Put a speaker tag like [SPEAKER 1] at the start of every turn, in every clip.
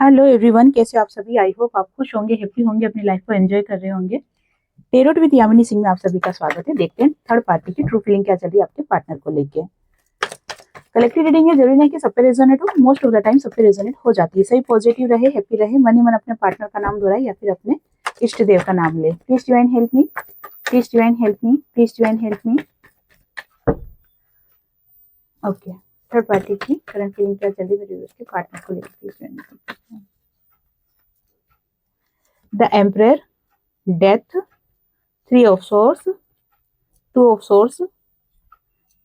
[SPEAKER 1] Hello everyone, कैसे हो आप सभी। आई होप आप खुश होंगे, हैप्पी होंगे, अपनी लाइफ को एंजॉय कर रहे होंगे। टेरोट विद यामिनी सिंह में आप सभी का स्वागत है। देखते हैं थर्ड पार्टी की ट्रू फीलिंग क्या चल रही है आपके पार्टनर को लेके। कलेक्टिव रीडिंग है, जरूरी नहीं कि सब पे रेजोनेट हो, मोस्ट ऑफ द टाइम सब पे रेजोनेट हो जाती है। सही पॉजिटिव रहे, हैप्पी रहे, मन ही मन अपने पार्टनर का नाम दोहराए या फिर अपने इष्ट देव का नाम ले। Please divine help me, please divine help me, please divine help me. Okay, third party की करंट फीलिंग क्या चल रही है मेरे उसके पार्टनर को लेकर। Please divine the emperor, death, three of swords, two of swords,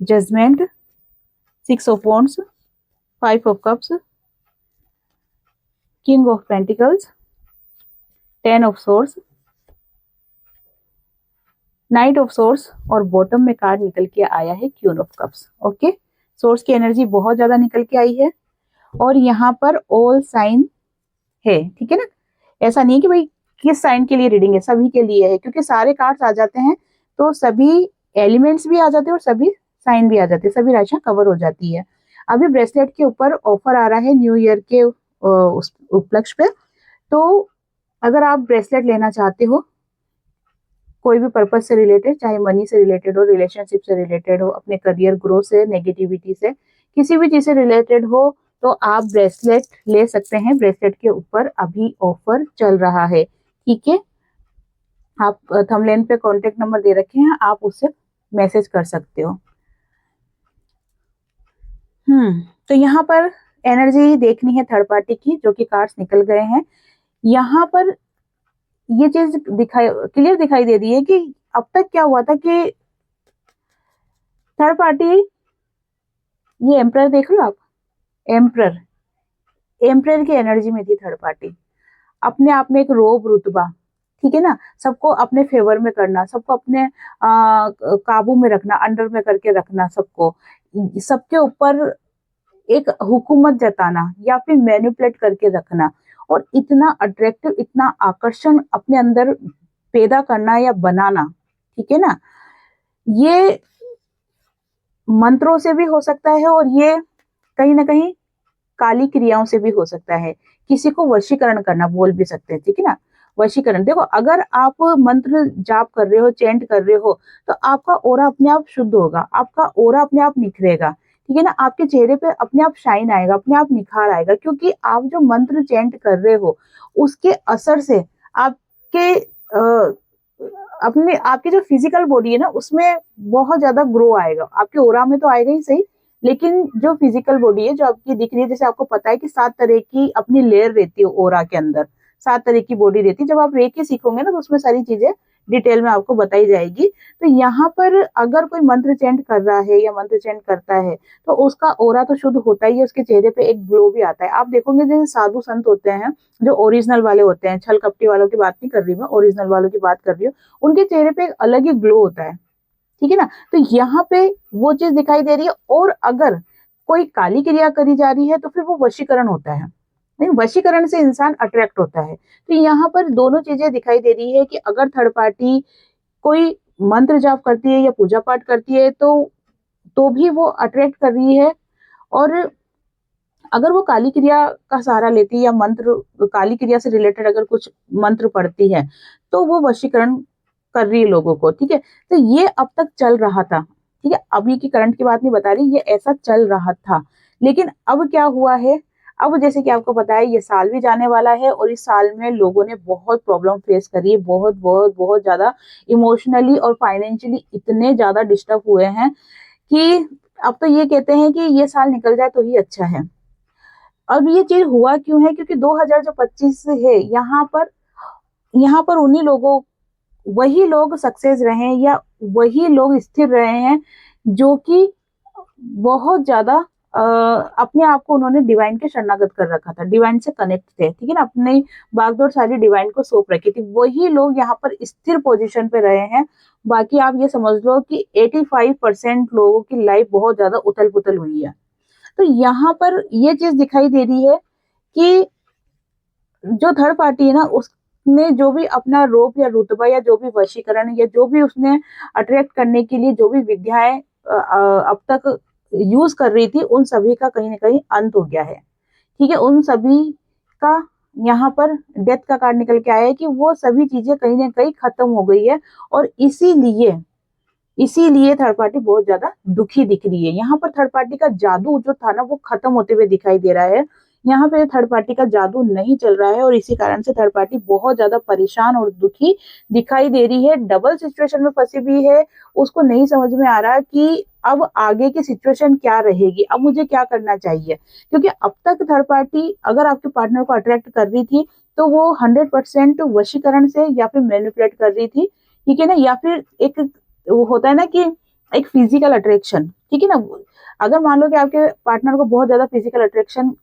[SPEAKER 1] judgement, six of wands, five of cups, king of pentacles, ten of swords, knight of swords और बॉटम में कार्ड निकल के आया है queen of cups. Okay, source की energy बहुत ज्यादा निकल के आई है और यहाँ पर ऑल साइन है, ठीक है ना। ऐसा नहीं कि भाई किस साइन के लिए रीडिंग है, सभी के लिए है, क्योंकि सारे कार्ड्स आ जाते हैं तो सभी एलिमेंट्स भी आ जाते हैं और सभी साइन भी आ जाते हैं, सभी राशियां कवर हो जाती है। अभी ब्रेसलेट के ऊपर ऑफर आ रहा है न्यू ईयर के उस उपलक्ष्य पे। तो अगर आप ब्रेसलेट लेना चाहते हो कोई भी पर्पज से रिलेटेड, चाहे मनी से रिलेटेड हो, रिलेशनशिप से रिलेटेड हो, अपने करियर ग्रोथ से, नेगेटिविटी से, किसी भी चीज से रिलेटेड हो, तो आप ब्रेसलेट ले सकते हैं। ब्रेसलेट के ऊपर अभी ऑफर चल रहा है, ठीक है। आप थंबनेल पे कांटेक्ट नंबर दे रखे हैं, आप उससे मैसेज कर सकते हो। तो यहाँ पर एनर्जी देखनी है थर्ड पार्टी की, जो कि कार्ड्स निकल गए हैं। यहाँ पर ये चीज क्लियर दिखाई दे रही है कि अब तक क्या हुआ था कि थर्ड पार्टी, ये एम्प्रर देख लो आप, एम्प्रर, एम्प्रर की एनर्जी में थी थर्ड पार्टी। अपने आप में एक रोब रुतबा, ठीक है ना, सबको अपने फेवर में करना, सबको अपने काबू में रखना, अंडर में करके रखना, सबको, सबके ऊपर एक हुकूमत जताना या फिर मैनिपुलेट करके रखना, और इतना अट्रैक्टिव, इतना आकर्षण अपने अंदर पैदा करना या बनाना, ठीक है ना। ये मंत्रों से भी हो सकता है और ये कहीं ना कहीं काली क्रियाओं से भी हो सकता है। किसी को वशीकरण करना बोल भी सकते हैं, ठीक है ना। वशीकरण, देखो अगर आप मंत्र जाप कर रहे हो, चेंट कर रहे हो, तो आपका ओरा अपने आप शुद्ध होगा, आपका ओरा अपने आप निखरेगा, ठीक है ना। आपके चेहरे पे अपने आप शाइन आएगा, अपने आप निखार आएगा, क्योंकि आप जो मंत्र चेंट कर रहे हो उसके असर से आपके अपने आपकी जो फिजिकल बॉडी है ना उसमें बहुत ज्यादा ग्रो आएगा। आपके ओरा में तो आएगा ही सही, लेकिन जो फिजिकल बॉडी है जो आपकी दिख रही है, जैसे आपको पता है कि 7 तरह की अपनी लेयर रहती है ओरा के अंदर, 7 तरह की बॉडी रहती है। जब आप रेकी सीखोगे ना तो उसमें सारी चीजें डिटेल में आपको बताई जाएगी। तो यहाँ पर अगर कोई मंत्र चेंट कर रहा है या मंत्र चेंट करता है तो उसका ओरा तो शुद्ध होता ही है, उसके चेहरे पे एक ग्लो भी आता है। आप देखोगे जैसे साधु संत होते हैं जो ओरिजिनल वाले होते हैं, छल कपटी वालों की बात नहीं कर रही मैं, ओरिजिनल वालों की बात कर रही हूँ, उनके चेहरे पे एक अलग ही ग्लो होता है, ठीक है ना। तो यहाँ पे वो चीज दिखाई दे रही है। और अगर कोई काली क्रिया करी जा रही है तो फिर वो वशीकरण होता है, नहीं, वशीकरण से इंसान अट्रैक्ट होता है। तो यहाँ पर दोनों चीजें दिखाई दे रही है कि अगर थर्ड पार्टी कोई मंत्र जाप करती है या पूजा पाठ करती है तो भी वो अट्रैक्ट कर रही है। और अगर वो काली क्रिया का सहारा लेती है या मंत्र काली क्रिया से रिलेटेड अगर कुछ मंत्र पढ़ती है तो वो वशीकरण कर रही है लोगों को, ठीक है। तो ये अब तक चल रहा था, ठीक है, अभी की करंट की बात नहीं बता रही, ये ऐसा चल रहा था। लेकिन अब क्या हुआ है, अब जैसे कि आपको पता है ये साल भी जाने वाला है और इस साल में लोगों ने बहुत प्रॉब्लम फेस करी है, बहुत बहुत बहुत ज्यादा इमोशनली और फाइनेंशियली इतने ज्यादा डिस्टर्ब हुए हैं कि अब तो ये कहते हैं कि ये साल निकल जाए तो ही अच्छा है। अब ये चीज हुआ क्यों है, क्योंकि 2025 है, यहाँ पर उन्हीं लोगों, वही लोग सक्सेस रहे हैं या वही लोग स्थिर रहे हैं जो कि बहुत ज्यादा अपने आप को उन्होंने डिवाइन के शरणागत कर रखा था, डिवाइन से कनेक्ट थे, ठीक है ना, अपनी बागडोर सारी डिवाइन को सौंप रखी थी, वही लोग यहाँ पर स्थिर पोजीशन पे रहे हैं। बाकी आप ये समझ लो कि 85% लोगों की लाइफ बहुत ज्यादा उथल पुथल हुई है। तो यहाँ पर ये चीज दिखाई दे रही है कि जो थर्ड पार्टी है ना उसने जो भी अपना रोप या रुतबा या जो भी वशीकरण या जो भी उसने अट्रैक्ट करने के लिए जो भी विद्याएं अब तक यूज कर रही थी, उन सभी का कहीं ना कहीं अंत हो गया है, ठीक है। उन सभी का, यहाँ पर डेथ का कार्ड निकल के आया है कि वो सभी चीजें कहीं ना कहीं खत्म हो गई है और इसीलिए थर्ड पार्टी बहुत ज्यादा दुखी दिख रही है। यहाँ पर थर्ड पार्टी का जादू जो था ना वो खत्म होते हुए दिखाई दे रहा है। यहाँ पे थर्ड पार्टी का जादू नहीं चल रहा है और इसी कारण से थर्ड पार्टी बहुत ज्यादा परेशान और दुखी दिखाई दे रही है, डबल सिचुएशन में फंसी हुई है। उसको नहीं समझ में आ रहा कि अब आगे की सिचुएशन क्या रहेगी, अब मुझे क्या करना चाहिए। क्योंकि अब तक थर्ड पार्टी अगर आपके पार्टनर को अट्रैक्ट कर रही थी तो वो 100% वशीकरण से या फिर मैनिपुलेट कर रही थी, ठीक है ना, या फिर एक वो होता है ना कि एक फिजिकल अट्रैक्शन, ठीक है ना। अगर मान लो कि आपके पार्टनर को बहुत ज्यादा फिजिकल अट्रैक्शन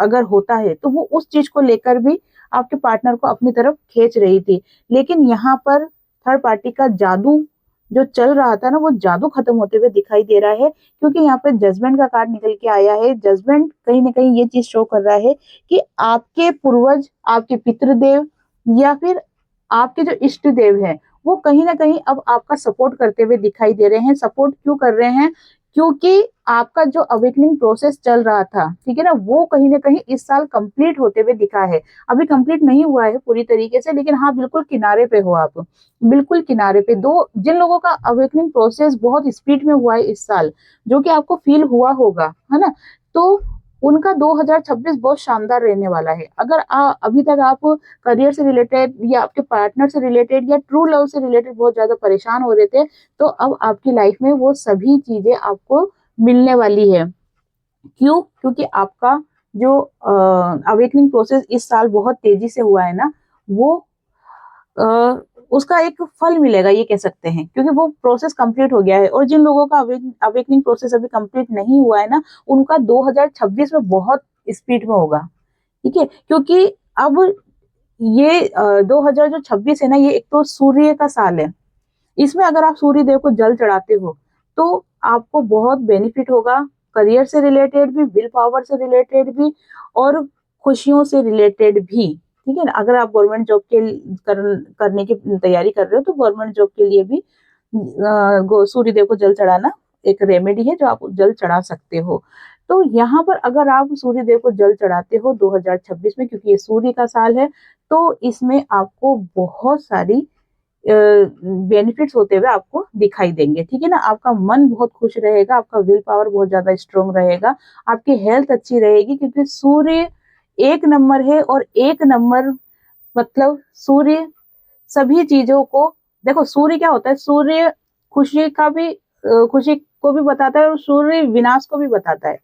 [SPEAKER 1] अगर होता है तो वो उस चीज को लेकर भी आपके पार्टनर को अपनी तरफ खींच रही थी। लेकिन यहाँ पर थर्ड पार्टी का जादू जो चल रहा था ना वो जादू खत्म होते हुए दिखाई दे रहा है, क्योंकि यहाँ पे जजमेंट का कार्ड निकल के आया है। जजमेंट कहीं ना कहीं ये चीज शो कर रहा है कि आपके पूर्वज, आपके पितृदेव या फिर आपके जो इष्ट देव है वो कहीं ना कहीं अब आपका सपोर्ट करते हुए दिखाई दे रहे हैं। सपोर्ट क्यों कर रहे हैं? क्योंकि आपका जो अवेकनिंग प्रोसेस चल रहा था, ठीक है ना, वो कहीं ना कहीं इस साल कंप्लीट होते हुए दिखा है। अभी कंप्लीट नहीं हुआ है पूरी तरीके से, लेकिन हाँ बिल्कुल किनारे पे हो आप, बिल्कुल किनारे पे। दो जिन लोगों का अवेकनिंग प्रोसेस बहुत स्पीड में हुआ है इस साल, जो कि आपको फील हुआ होगा, है ना, तो उनका 2026 बहुत शानदार रहने वाला है। अगर अभी तक आप करियर से रिलेटेड या आपके पार्टनर से रिलेटेड या ट्रू लव से रिलेटेड बहुत ज्यादा परेशान हो रहे थे, तो अब आपकी लाइफ में वो सभी चीजें आपको मिलने वाली है। क्यों? क्योंकि आपका जो अवेकनिंग प्रोसेस इस साल बहुत तेजी से हुआ है ना, वो अ, उसका एक फल मिलेगा, ये कह सकते हैं, क्योंकि वो प्रोसेस कंप्लीट हो गया है। और जिन लोगों का अवेकनिंग प्रोसेस अभी कंप्लीट नहीं हुआ है ना, उनका 2026 में बहुत स्पीड में होगा, ठीक है। क्योंकि अब ये 2026 है ना, ये एक तो सूर्य का साल है। इसमें अगर आप सूर्य देव को जल चढ़ाते हो तो आपको बहुत बेनिफिट होगा, करियर से रिलेटेड भी, विल पावर से रिलेटेड भी और खुशियों से रिलेटेड भी, ठीक है ना। अगर आप गवर्नमेंट जॉब के करने की तैयारी कर रहे हो तो गवर्नमेंट जॉब के लिए भी सूर्य देव को जल चढ़ाना एक रेमेडी है जो आप जल चढ़ा सकते हो। तो यहाँ पर अगर आप सूर्य देव को जल चढ़ाते हो 2026 में, क्योंकि ये सूर्य का साल है, तो इसमें आपको बहुत सारी बेनिफिट्स होते हुए आपको दिखाई देंगे, ठीक है ना। आपका मन बहुत खुश रहेगा, आपका विल पावर बहुत ज्यादा स्ट्रोंग रहेगा, आपकी हेल्थ अच्छी रहेगी, क्योंकि सूर्य एक नंबर है। और एक नंबर मतलब सूर्य सभी चीजों को, देखो सूर्य क्या होता है, सूर्य खुशी का भी खुशी को भी बताता है और सूर्य विनाश को भी बताता है।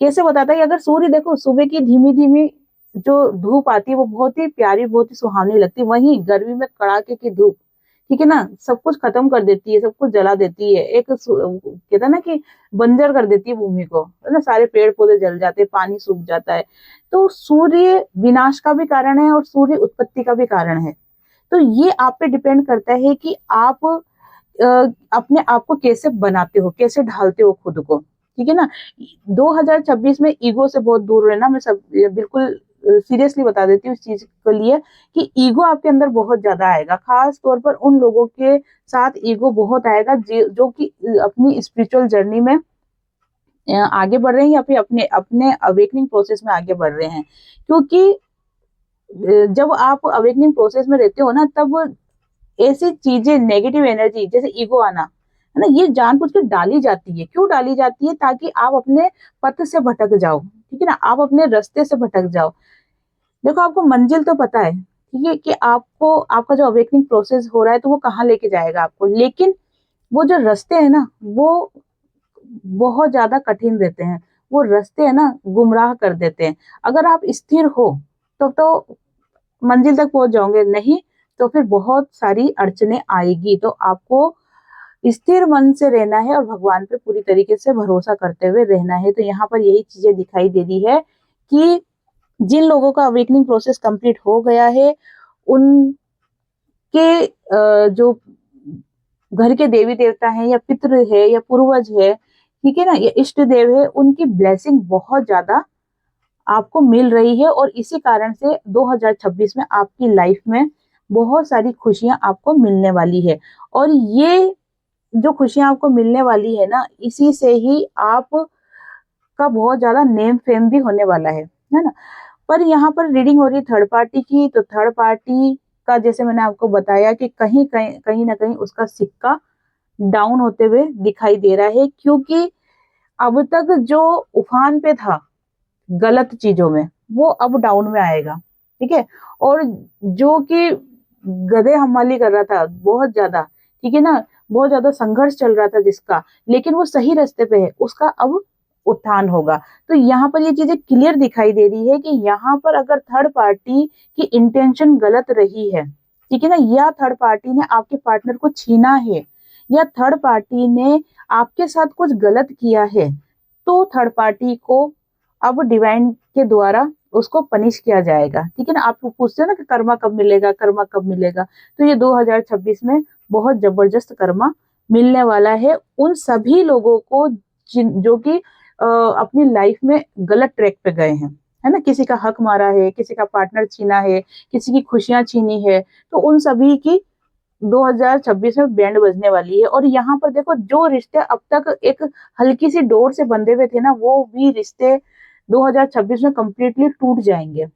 [SPEAKER 1] कैसे बताता है कि अगर सूर्य देखो सुबह की धीमी धीमी जो धूप आती है वो बहुत ही प्यारी, बहुत ही सुहावनी लगती है। वहीं गर्मी में कड़ाके की धूप, ठीक है ना, सब कुछ खत्म कर देती है, सब कुछ जला देती है, एक कहता है ना कि बंजर कर देती है भूमि को, है ना, सारे पेड़ पौधे जल जाते हैं, पानी सूख जाता है। तो सूर्य विनाश का भी कारण है और सूर्य उत्पत्ति का भी कारण है। तो ये आप पे डिपेंड करता है कि आप अपने आप को कैसे बनाते हो, कैसे ढालते हो खुद को, ठीक है ना। 2026 में ईगो से बहुत दूर रहना, मैं सब बिल्कुल सीरियसली बता देती हूँ इस चीज के लिए कि ईगो आपके अंदर बहुत ज्यादा आएगा। खास तौर पर उन लोगों के साथ ईगो बहुत आएगा जो कि अपनी स्पिरिचुअल जर्नी में आगे बढ़ रहे हैं या फिर अपने अपने अवेकनिंग प्रोसेस में आगे बढ़ रहे हैं। क्योंकि जब आप अवेकनिंग प्रोसेस में रहते हो ना, तब ऐसी चीजें, नेगेटिव एनर्जी जैसे ईगो आना, है ना, ये जानबूझ के डाली जाती है। क्यों डाली जाती है? ताकि आप अपने पथ से भटक जाओ, ठीक है ना, आप अपने रास्ते से भटक जाओ। देखो आपको मंजिल तो पता है, ठीक है, कि आपको आपका जो अवेकनिंग प्रोसेस हो रहा है तो वो कहाँ लेके जाएगा आपको, लेकिन वो जो रास्ते है ना वो बहुत ज्यादा कठिन रहते हैं। वो रास्ते है ना गुमराह कर देते हैं। अगर आप स्थिर हो तो मंजिल तक पहुंच जाओगे, नहीं तो फिर बहुत सारी अड़चने आएगी। तो आपको स्थिर मन से रहना है और भगवान पे पूरी तरीके से भरोसा करते हुए रहना है। तो यहाँ पर यही चीजें दिखाई दे रही है कि जिन लोगों का अवेकनिंग प्रोसेस कंप्लीट हो गया है, उनके जो घर के देवी देवता हैं या पितृ है या पूर्वज है, ठीक है ना, या इष्ट देव है, उनकी ब्लेसिंग बहुत ज्यादा आपको मिल रही है। और इसी कारण से 2026 में आपकी लाइफ में बहुत सारी खुशियां आपको मिलने वाली है। और ये जो खुशियां आपको मिलने वाली है ना, इसी से ही आप का बहुत ज्यादा नेम फेम भी होने वाला है ना। पर यहाँ पर रीडिंग हो रही है थर्ड पार्टी की, तो थर्ड पार्टी का जैसे मैंने आपको बताया कि कहीं कहीं कहीं ना कहीं उसका सिक्का डाउन होते हुए दिखाई दे रहा है, क्योंकि अब तक जो उफान पे था गलत चीजों में, वो अब डाउन में आएगा। ठीक है, और जो कि गधे हमाली कर रहा था बहुत ज्यादा, ठीक है ना, बहुत ज्यादा संघर्ष चल रहा था जिसका, लेकिन वो सही रास्ते पे है, उसका अब उत्थान होगा। तो यहाँ पर ये चीजें क्लियर दिखाई दे रही है कि यहाँ पर अगर थर्ड पार्टी की इंटेंशन गलत रही है, ठीक है ना, या थर्ड पार्टी ने आपके पार्टनर को छीना है, या थर्ड पार्टी ने आपके साथ कुछ गलत किया है, तो थर्ड पार्टी को अब डिवाइन के द्वारा उसको पनिश किया जाएगा। ठीक है ना, आप पूछते हो ना कि कर्मा कब मिलेगा, कर्मा कब मिलेगा, तो ये 2026 में बहुत जबरदस्त कर्मा मिलने वाला है उन सभी लोगों को जो कि अपनी लाइफ में गलत ट्रैक पे गए हैं, है ना, किसी का हक मारा है, किसी का पार्टनर छीना है, किसी की खुशियां छीनी है, तो उन सभी की 2026 में बैंड बजने वाली है। और यहाँ पर देखो, जो रिश्ते अब तक एक हल्की सी डोर से बंधे हुए थे ना, वो भी रिश्ते 2026 में कंप्लीटली टूट जाएंगे।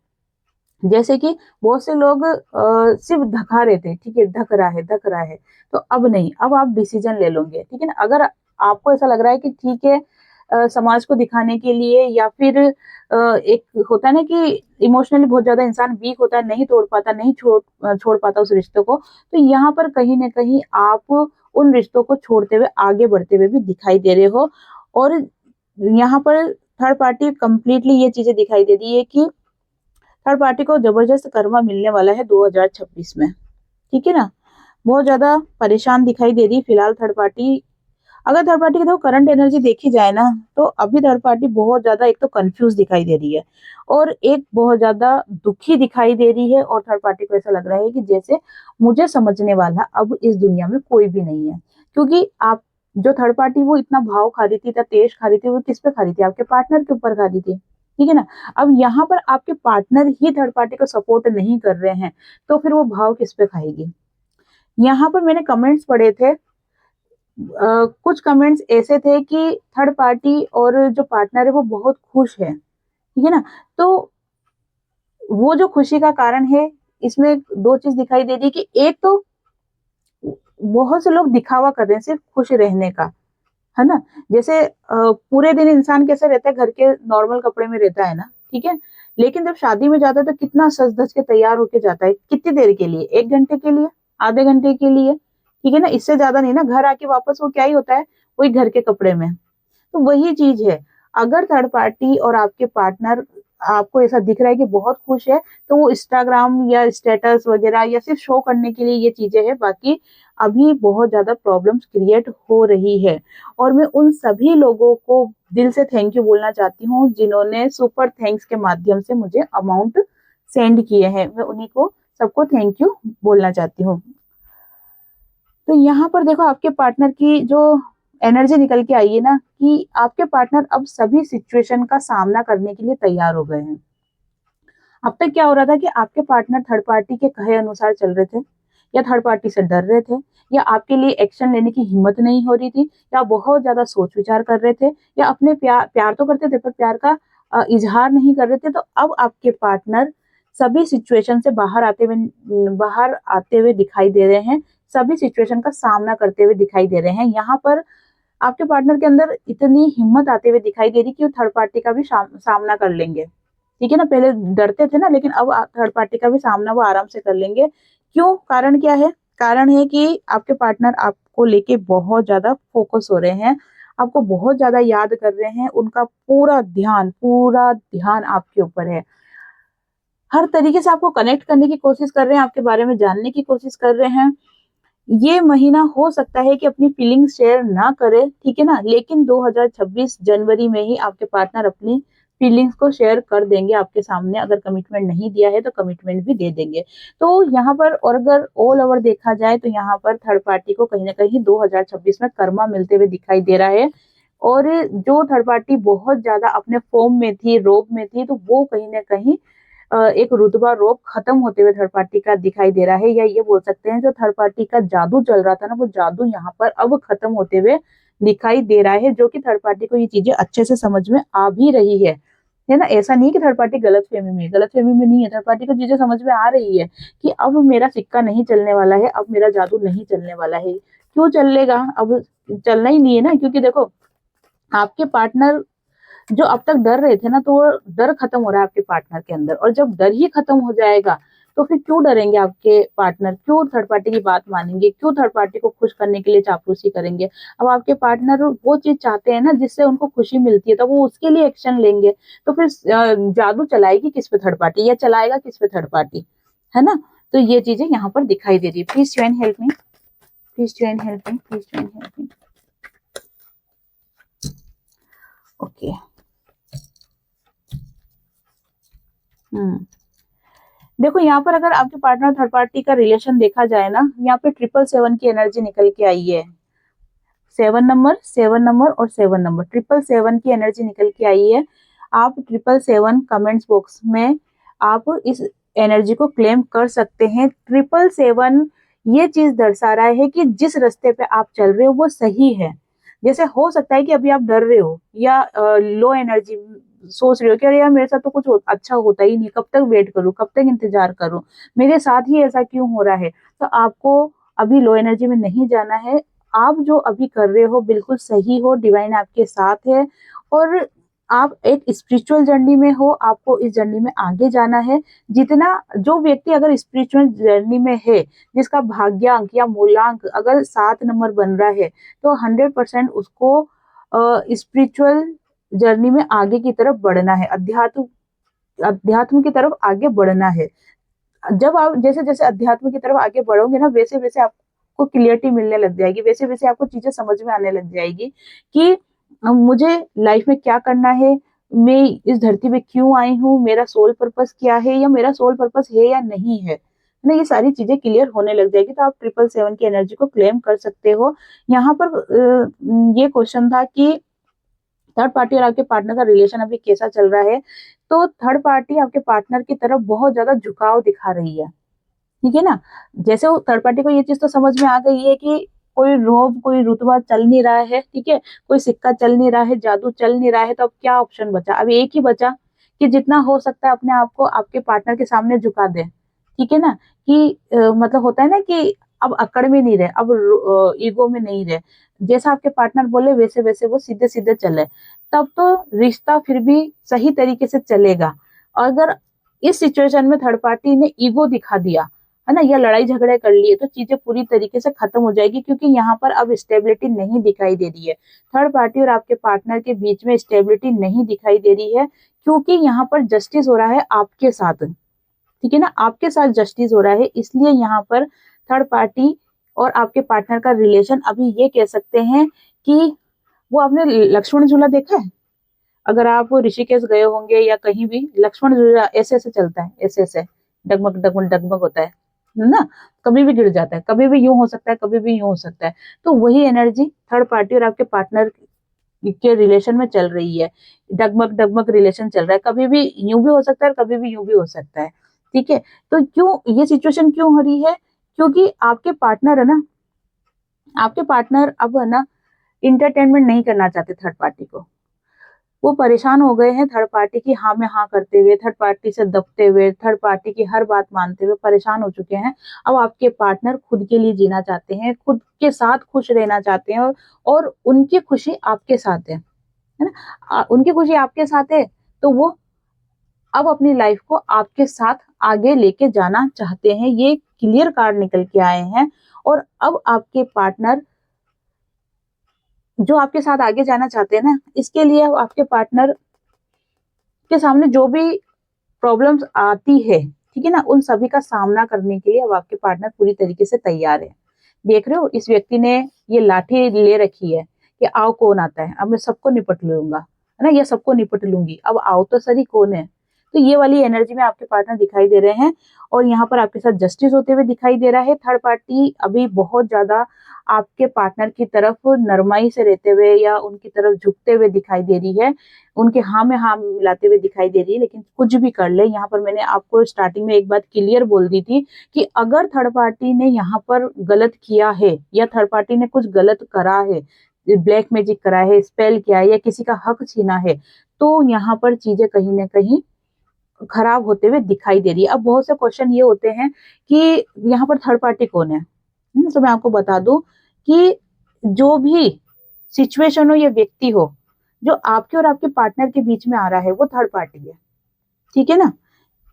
[SPEAKER 1] जैसे कि बहुत से लोग सिर्फ धका रहे थे, ठीक है, धक रहा है धक रहा है, तो अब नहीं, अब आप डिसीजन ले लोगे। ठीक है ना, अगर आपको ऐसा लग रहा है कि ठीक है, समाज को दिखाने के लिए, या फिर एक होता है ना कि इमोशनली बहुत ज्यादा इंसान वीक होता है, नहीं तोड़ पाता, नहीं छोड़ पाता उस रिश्ते को, तो यहाँ पर कहीं ना कहीं आप उन रिश्तों को छोड़ते हुए आगे बढ़ते हुए भी दिखाई दे रहे हो। और यहाँ पर थर्ड पार्टी कंप्लीटली ये चीजें दिखाई दे रही है कि थर्ड पार्टी को जबरदस्त कर्मा मिलने वाला है 2026 में। ठीक है ना, बहुत ज्यादा परेशान दिखाई दे रही है फिलहाल थर्ड पार्टी। अगर थर्ड पार्टी की तो करंट एनर्जी देखी जाए ना, तो अभी थर्ड पार्टी बहुत ज्यादा एक तो कंफ्यूज दिखाई दे रही है, और एक बहुत ज्यादा दुखी दिखाई दे रही है, और थर्ड पार्टी को ऐसा लग रहा है कि जैसे मुझे समझने वाला अब इस दुनिया में कोई भी नहीं है। क्योंकि आप जो थर्ड पार्टी वो इतना भाव खा रही थी, इतना तेज खा रही थी, वो किस पे खा रही थी, आपके पार्टनर के ऊपर खा रही थी। ठीक है ना, अब यहाँ पर आपके पार्टनर ही थर्ड पार्टी को सपोर्ट नहीं कर रहे हैं, तो फिर वो भाव किस पे खाएगी। यहाँ पर मैंने कमेंट्स पढ़े थे, कुछ कमेंट्स ऐसे थे कि थर्ड पार्टी और जो पार्टनर है वो बहुत खुश है। ठीक है ना, तो वो जो खुशी का कारण है, इसमें दो चीज दिखाई दे रही है कि एक तो बहुत से लोग दिखावा कर रहे हैं सिर्फ खुश रहने का, है ना, जैसे पूरे दिन इंसान कैसे रहता है, घर के नॉर्मल कपड़े में रहता है ना, ठीक है, लेकिन जब शादी में जाता है तो कितना सज धज के तैयार होके जाता है, कितनी देर के लिए, 1 घंटे के लिए, आधे घंटे के लिए, ठीक है ना, इससे ज्यादा नहीं ना, घर आके वापस वो क्या ही होता है, वही घर के कपड़े में। तो वही चीज है, अगर थर्ड पार्टी और आपके पार्टनर आपको ऐसा दिख रहा है कि बहुत खुश है, तो वो इंस्टाग्राम या स्टेटस वगैरह या सिर्फ शो करने के लिए ये चीजें है, बाकी अभी बहुत ज्यादा प्रॉब्लम्स क्रिएट हो रही है। और मैं उन सभी लोगों को दिल से थैंक यू बोलना चाहती हूँ जिन्होंने सुपर थैंक्स के माध्यम से मुझे अमाउंट सेंड किए हैं, मैं उन्हीं को सबको थैंक यू बोलना चाहती हूँ। तो यहाँ पर देखो, आपके पार्टनर की जो एनर्जी निकल के आई है ना, कि आपके पार्टनर अब सभी सिचुएशन का सामना करने के लिए तैयार हो गए हैं। अब तक क्या हो रहा था कि आपके पार्टनर थर्ड पार्टी के कहे अनुसार चल रहे थे, या थर्ड पार्टी से डर रहे थे, या आपके लिए एक्शन लेने की हिम्मत नहीं हो रही थी, या बहुत ज्यादा सोच विचार कर रहे थे, या अपने प्यार तो करते थे पर प्यार का इजहार नहीं कर रहे थे। तो अब आपके पार्टनर सभी सिचुएशन से बाहर आते हुए दिखाई दे रहे हैं, सभी सिचुएशन का सामना करते हुए दिखाई दे रहे हैं। यहाँ पर आपके पार्टनर के अंदर इतनी हिम्मत आते हुए दिखाई दे रही कि वो थर्ड पार्टी का भी सामना कर लेंगे। ठीक है ना, पहले डरते थे ना, लेकिन अब थर्ड पार्टी का भी सामना वो आराम से कर लेंगे। क्यों, कारण क्या है, कारण है कि आपके पार्टनर आपको लेके बहुत ज्यादा फोकस हो रहे हैं, आपको बहुत ज्यादा याद कर रहे हैं, उनका पूरा ध्यान आपके ऊपर है, हर तरीके से आपको कनेक्ट करने की कोशिश कर रहे हैं, आपके बारे में जानने की कोशिश कर रहे हैं। ये महीना हो सकता है कि अपनी फीलिंग्स शेयर ना करे, ठीक है ना, लेकिन 2026 जनवरी में ही आपके पार्टनर अपनी फीलिंग्स को शेयर कर देंगे आपके सामने। अगर कमिटमेंट नहीं दिया है तो कमिटमेंट भी दे देंगे। तो यहाँ पर, और अगर ऑल ओवर देखा जाए, तो यहाँ पर थर्ड पार्टी को कहीं ना कहीं 2026 में कर्मा मिलते हुए दिखाई दे रहा है। और जो थर्ड पार्टी बहुत ज्यादा अपने फॉर्म में थी, रोब में थी, तो वो कहीं ना कहीं एक रुतबा रोब खत्म होते हुए थर्ड पार्टी का दिखाई दे रहा है। या ये बोल सकते हैं, जो थर्ड पार्टी का जादू चल रहा था ना, वो जादू यहाँ पर अब खत्म होते हुए दिखाई दे रहा है, जो कि थर्ड पार्टी को ये चीजें अच्छे से समझ में आ भी रही है। है ना। ऐसा नहीं कि थर्ड पार्टी गलतफहमी में, गलतफहमी में नहीं है, थर्ड पार्टी को चीजें समझ में आ रही है कि अब मेरा सिक्का नहीं चलने वाला है, अब मेरा जादू नहीं चलने वाला है। क्यों चलेगा, अब चलना ही नहीं है ना, क्योंकि देखो आपके पार्टनर जो अब तक डर रहे थे ना, तो वो डर खत्म हो रहा है आपके पार्टनर के अंदर। और जब डर ही खत्म हो जाएगा तो फिर क्यों डरेंगे आपके पार्टनर, क्यों थर्ड पार्टी की बात मानेंगे, क्यों थर्ड पार्टी को खुश करने के लिए चापलूसी करेंगे। अब आपके पार्टनर वो चीज चाहते हैं ना जिससे उनको खुशी मिलती है, तो वो उसके लिए एक्शन लेंगे। तो फिर जादू चलाएगी किस पे थर्ड पार्टी, या चलाएगा किस पे थर्ड पार्टी, है ना। तो ये चीजें यहाँ पर दिखाई दे रही है। Please join help me, please join help me, please join help me. Okay. देखो यहाँ पर अगर आपके पार्टनर थर्ड पार्टी का रिलेशन देखा जाए ना, यहाँ पे 777 की एनर्जी निकल के आई है। 7 नंबर, 7 नंबर और 7 नंबर, 777 की एनर्जी निकल के आई है। आप 777 कमेंट्स बॉक्स में आप इस एनर्जी को क्लेम कर सकते हैं। 777 ये चीज दर्शा रहा है कि जिस रास्ते पे आप चल रहे हो वो सही है। जैसे हो सकता है कि अभी आप डर रहे हो या लो एनर्जी सोच रहे हो कि अरे यार मेरे साथ तो कुछ अच्छा होता ही नहीं, कब तक वेट करूं, कब तक इंतजार करूं, मेरे साथ ही ऐसा क्यों हो रहा है। तो आपको अभी लो एनर्जी में नहीं जाना है। आप जो अभी कर रहे हो बिल्कुल सही हो, डिवाइन आपके साथ है। और आप एक स्पिरिचुअल जर्नी में हो, आपको इस जर्नी में आगे जाना है। जितना जो व्यक्ति अगर स्पिरिचुअल जर्नी में है, जिसका भाग्यांक या मूलांक अगर 7 नंबर बन रहा है, तो 100% उसको स्पिरिचुअल जर्नी में आगे की तरफ बढ़ना है, अध्यात्म अध्यात्म की तरफ आगे बढ़ना है। जब आप जैसे जैसे अध्यात्म की तरफ आगे बढ़ोगे ना, वैसे वैसे आपको क्लियरिटी मिलने लग जाएगी, वैसे वैसे आपको चीजें समझ में आने लग जाएगी कि मुझे लाइफ में क्या करना है, मैं इस धरती पे क्यों आई हूँ, मेरा सोल पर्पस क्या है, या मेरा सोल पर्पस है या नहीं है ना। ये सारी चीजें क्लियर होने लग जाएगी। तो आप 777 की एनर्जी को क्लेम कर सकते हो। यहाँ पर ये क्वेश्चन था कि थर्ड पार्टी और आपके पार्टनर का रिलेशन अभी कैसा चल रहा है। तो थर्ड पार्टी आपके पार्टनर की तरफ बहुत ज्यादा झुकाव दिखा रही है, ठीक है ना। जैसे वो थर्ड पार्टी को ये चीज तो समझ में आ गई है कि कोई रोब कोई रुतबा चल नहीं रहा है, ठीक है, कोई सिक्का चल नहीं रहा है, जादू चल नहीं रहा है, तो अब क्या ऑप्शन बचा, अब एक ही बचा कि जितना हो सकता है अपने आप को आपके पार्टनर के सामने झुका दे, ठीक है ना। कि मतलब होता है ना कि अब अकड़ में नहीं रहे, अब ईगो में नहीं रहे, जैसा आपके पार्टनर बोले वैसे वैसे वो सीधे सीधे चले, तब तो रिश्ता फिर भी सही तरीके से चलेगा। अगर इस सिचुएशन में थर्ड पार्टी ने ईगो दिखा दिया, है ना, या लड़ाई झगड़े कर लिए, तो चीजें पूरी तरीके से खत्म हो जाएगी, क्योंकि यहाँ पर अब स्टेबिलिटी नहीं दिखाई दे रही है। थर्ड पार्टी और आपके पार्टनर के बीच में स्टेबिलिटी नहीं दिखाई दे रही है, क्योंकि यहाँ पर जस्टिस हो रहा है आपके साथ, ठीक है ना, आपके साथ जस्टिस हो रहा है। इसलिए यहाँ पर थर्ड पार्टी और आपके पार्टनर का रिलेशन अभी ये कह सकते हैं कि वो आपने लक्ष्मण झूला देखा है, अगर आप ऋषिकेश गए होंगे या कहीं भी, लक्ष्मण झूला ऐसे ऐसे चलता है, ऐसे ऐसे डगमग डगमग डगमग होता है ना, कभी भी गिर जाता है, कभी भी यूं हो सकता है, कभी भी यूं हो सकता है। तो वही एनर्जी थर्ड पार्टी और आपके पार्टनर के रिलेशन में चल रही है। डगमग डगमग रिलेशन चल रहा है, कभी भी यूं भी हो सकता है और कभी भी यूं भी हो सकता है, ठीक है। तो क्यों ये सिचुएशन क्यों हो रही है, क्योंकि आपके पार्टनर है ना, आपके पार्टनर अब है ना इंटरटेनमेंट नहीं करना चाहते थर्ड पार्टी को। वो परेशान हो गए हैं थर्ड पार्टी की हाँ में हाँ करते हुए, थर्ड पार्टी से दबते हुए, थर्ड पार्टी की हर बात मानते हुए परेशान हो चुके हैं। अब आपके पार्टनर खुद के लिए जीना चाहते हैं, खुद के साथ खुश रहना चाहते हैं, और उनकी खुशी आपके साथ है ना। उनकी खुशी आपके साथ है, तो वो अब अपनी लाइफ को आपके साथ आगे लेके जाना चाहते हैं। ये क्लियर कार्ड निकल के आए हैं। और अब आपके पार्टनर जो आपके साथ आगे जाना चाहते हैं ना, इसके लिए अब आपके पार्टनर के सामने जो भी प्रॉब्लम्स आती है, ठीक है ना, उन सभी का सामना करने के लिए अब आपके पार्टनर पूरी तरीके से तैयार है। देख रहे हो, इस व्यक्ति ने ये लाठी ले रखी है कि आओ कौन आता है, अब मैं सबको निपट लूंगा, है ना, ये सबको निपट लूंगी, अब आओ तो सही कौन है। तो ये वाली एनर्जी में आपके पार्टनर दिखाई दे रहे हैं। और यहाँ पर आपके साथ जस्टिस होते हुए दिखाई दे रहा है। थर्ड पार्टी अभी बहुत ज्यादा आपके पार्टनर की तरफ नरमाई से रहते हुए या उनकी तरफ झुकते हुए दिखाई दे रही है, उनके हाँ में हाँ मिलाते हुए दिखाई दे रही है। लेकिन कुछ भी कर ले, यहाँ पर मैंने आपको स्टार्टिंग में एक बात क्लियर बोल दी थी कि अगर थर्ड पार्टी ने यहाँ पर गलत किया है या थर्ड पार्टी ने कुछ गलत करा है, ब्लैक मैजिक करा है, स्पेल किया है, या किसी का हक छीना है, तो यहाँ पर चीजें कहीं ना कहीं खराब होते हुए दिखाई दे रही है। अब बहुत से क्वेश्चन ये होते हैं कि यहाँ पर थर्ड पार्टी कौन है। तो मैं आपको बता दूं कि जो भी सिचुएशन हो या व्यक्ति हो जो आपके और आपके पार्टनर के बीच में आ रहा है वो थर्ड पार्टी है। ठीक है ना,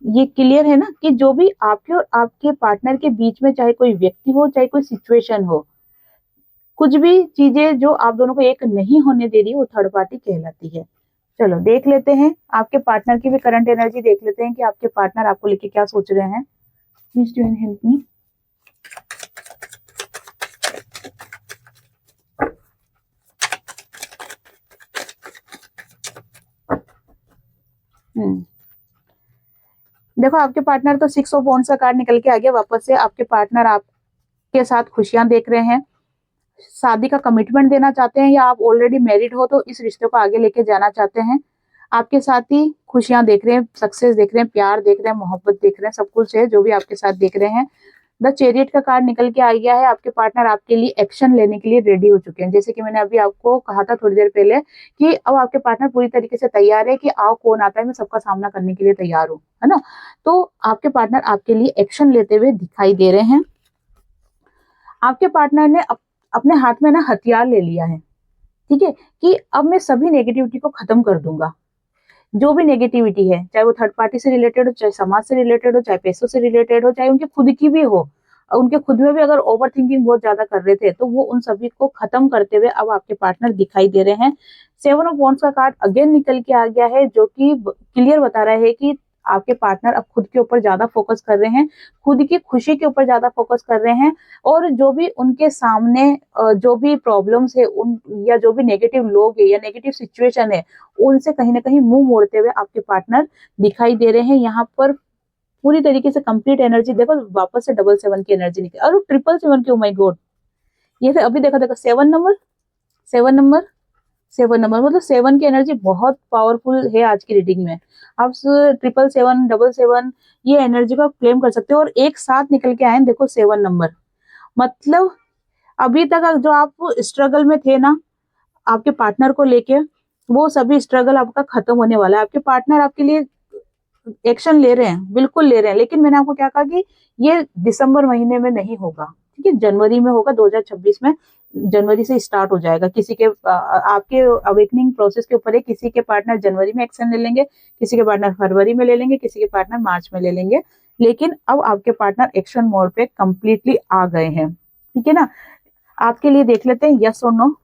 [SPEAKER 1] ये क्लियर है ना कि जो भी आपके और आपके पार्टनर के बीच में चाहे कोई व्यक्ति हो चाहे कोई सिचुएशन हो, कुछ भी चीजें जो आप दोनों को एक नहीं होने दे रही वो थर्ड पार्टी कहलाती है। चलो देख लेते हैं आपके पार्टनर की भी करंट एनर्जी, देख लेते हैं कि आपके पार्टनर आपको लेके क्या सोच रहे हैं। Please do help me. देखो आपके पार्टनर तो 6 ऑफ वॉन्ड्स का कार्ड निकल के आ गया वापस से। आपके पार्टनर आपके साथ खुशियां देख रहे हैं, शादी का कमिटमेंट देना चाहते हैं, या आप ऑलरेडी मैरिड हो तो इस रिश्ते को आगे लेके जाना चाहते हैं। आपके साथ ही खुशियां देख रहे हैं, सक्सेस देख रहे हैं, प्यार देख रहे हैं, मोहब्बत देख रहे हैं, सब कुछ है जो भी आपके साथ देख रहे हैं। द चैरियट का कार्ड निकल के आ गया है। आपके पार्टनर आपके लिए एक्शन लेने के लिए रेडी हो चुके हैं। जैसे कि मैंने अभी आपको कहा था थोड़ी देर पहले कि अब आपके पार्टनर पूरी तरीके से तैयार है कि आओ कौन आता है, मैं सबका सामना करने के लिए तैयार हूँ, है ना। तो आपके पार्टनर आपके लिए एक्शन लेते हुए दिखाई दे रहे हैं। आपके पार्टनर ने अपने हाथ में ना हथियार ले लिया है, ठीक है, कि अब मैं सभी नेगेटिविटी को खत्म कर दूंगा। जो भी नेगेटिविटी है, चाहे वो थर्ड पार्टी से रिलेटेड हो, चाहे समाज से रिलेटेड हो, चाहे पैसों से रिलेटेड हो, चाहे उनके खुद की भी हो, उनके खुद में भी अगर ओवर थिंकिंग बहुत ज्यादा कर रहे थे तो वो उन सभी को खत्म करते हुए अब आपके पार्टनर दिखाई दे रहे हैं। 7 ऑफ वॉन्ड्स का कार्ड अगेन निकल के आ गया है जो कि क्लियर बता रहा है कि आपके पार्टनर अब खुद के ऊपर ज्यादा फोकस कर रहे हैं, खुद की खुशी के ऊपर ज्यादा फोकस कर रहे हैं, और जो भी उनके सामने जो भी प्रॉब्लम्स है उन या जो भी नेगेटिव लोग है या नेगेटिव सिचुएशन है उनसे कहीं ना कहीं मुंह मोड़ते हुए आपके पार्टनर दिखाई दे रहे हैं। यहाँ पर पूरी तरीके से कंप्लीट एनर्जी देखो, वापस से 777 की एनर्जी निकली और 777 की। ओ माय गॉड, ये अभी देखो देखो 7 नंबर 7 नंबर 7 नंबर, मतलब 7 की एनर्जी बहुत पावरफुल है आज की रीडिंग में। आप 777 777 ये एनर्जी को क्लेम कर सकते हो, और एक साथ निकल के आए हैं देखो 7 नंबर। मतलब अभी तक जो आप स्ट्रगल में थे ना आपके पार्टनर को लेके, वो सभी स्ट्रगल आपका खत्म होने वाला है। आपके पार्टनर आपके लिए एक्शन ले रहे हैं, बिल्कुल ले रहे हैं, लेकिन मैंने आपको क्या कहा कि ये दिसंबर महीने में नहीं होगा, ठीक है, जनवरी में होगा। 2026 में जनवरी से स्टार्ट हो जाएगा। किसी के आपके अवेकनिंग प्रोसेस के ऊपर है, किसी के पार्टनर जनवरी में एक्शन ले लेंगे, किसी के पार्टनर फरवरी में ले लेंगे, किसी के पार्टनर मार्च में ले लेंगे, लेकिन अब आपके पार्टनर एक्शन मोड पे कंप्लीटली आ गए हैं, ठीक है ना। आपके लिए देख लेते हैं यस और नो,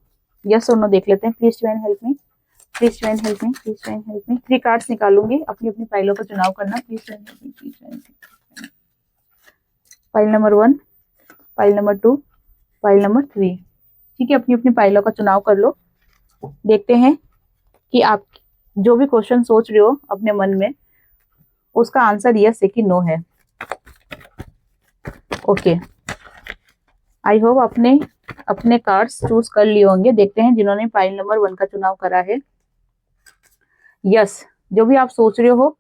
[SPEAKER 1] यस और नो देख लेते हैं। Please join help me, please join help me, please join help me. 3 cards निकालूंगी, अपनी अपनी फाइलों का चुनाव करना। Please join help me, please join. File number 1, file number 2, file number 3, ठीक है, अपनी अपनी फाइलों का चुनाव कर लो। देखते हैं कि आप जो भी क्वेश्चन सोच रहे हो अपने मन में उसका आंसर यस है कि नो है। ओके, आई होप आपने अपने कार्ड्स चूज कर लिए होंगे। देखते हैं जिन्होंने फाइल नंबर 1 का चुनाव करा है, यस, जो भी आप सोच रहे हो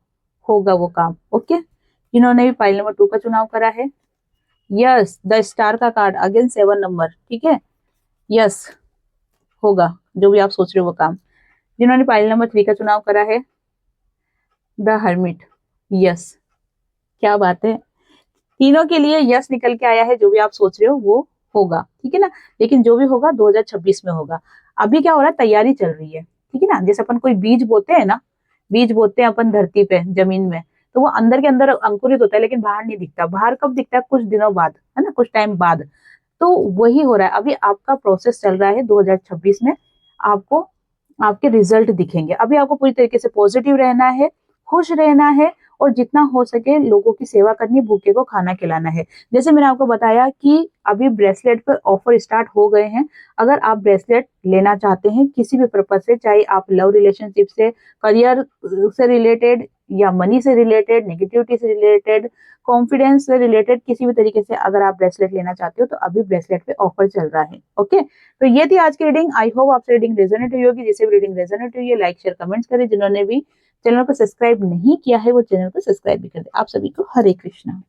[SPEAKER 1] होगा वो काम। ओके, जिन्होंने भी फाइल नंबर 2 का चुनाव करा है, यस, द स्टार का कार्ड अगेन 7 नंबर, ठीक है, यस, होगा जो भी आप सोच रहे हो वो काम। जिन्होंने फाइल नंबर 3 का चुनाव करा है, द हर्मिट, यस, क्या बात है, तीनों के लिए यस निकल के आया है। जो भी आप सोच रहे हो वो होगा, ठीक है ना, लेकिन जो भी होगा 2026 में होगा। अभी क्या हो रहा है, तैयारी चल रही है, ठीक है ना। जैसे अपन कोई बीज बोते हैं ना, बीज बोते हैं अपन धरती पे जमीन में, तो वो अंदर के अंदर अंकुरित होता है लेकिन बाहर नहीं दिखता। बाहर कब दिखता है, कुछ दिनों बाद, है ना, कुछ टाइम बाद। तो वही हो रहा है, अभी आपका प्रोसेस चल रहा है। 2026 में आपको आपके रिजल्ट दिखेंगे। अभी आपको पूरी तरीके से पॉजिटिव रहना है, खुश रहना है, और जितना हो सके लोगों की सेवा करनी, भूखे को खाना खिलाना है। जैसे मैंने आपको बताया कि अभी ब्रेसलेट पर ऑफर स्टार्ट हो गए हैं। अगर आप ब्रेसलेट लेना चाहते हैं किसी भी पर्पज से, चाहे आप लव रिलेशनशिप से, करियर से रिलेटेड, या मनी से रिलेटेड, नेगेटिविटी से रिलेटेड, कॉन्फिडेंस से रिलेटेड, किसी भी तरीके से अगर आप ब्रेसलेट लेना चाहते हो तो अभी ब्रेसलेट पे ऑफर चल रहा है। ओके, तो ये थी आज की रीडिंग। आई होप आपसे रीडिंग रेजोनेट हुई होगी। जिसे भी रीडिंग रेजोनेट हुई है लाइक शेयर कमेंट्स करें। जिन्होंने भी चैनल को सब्सक्राइब नहीं किया है वो चैनल को सब्सक्राइब भी कर दे। आप सभी को हरे कृष्णा।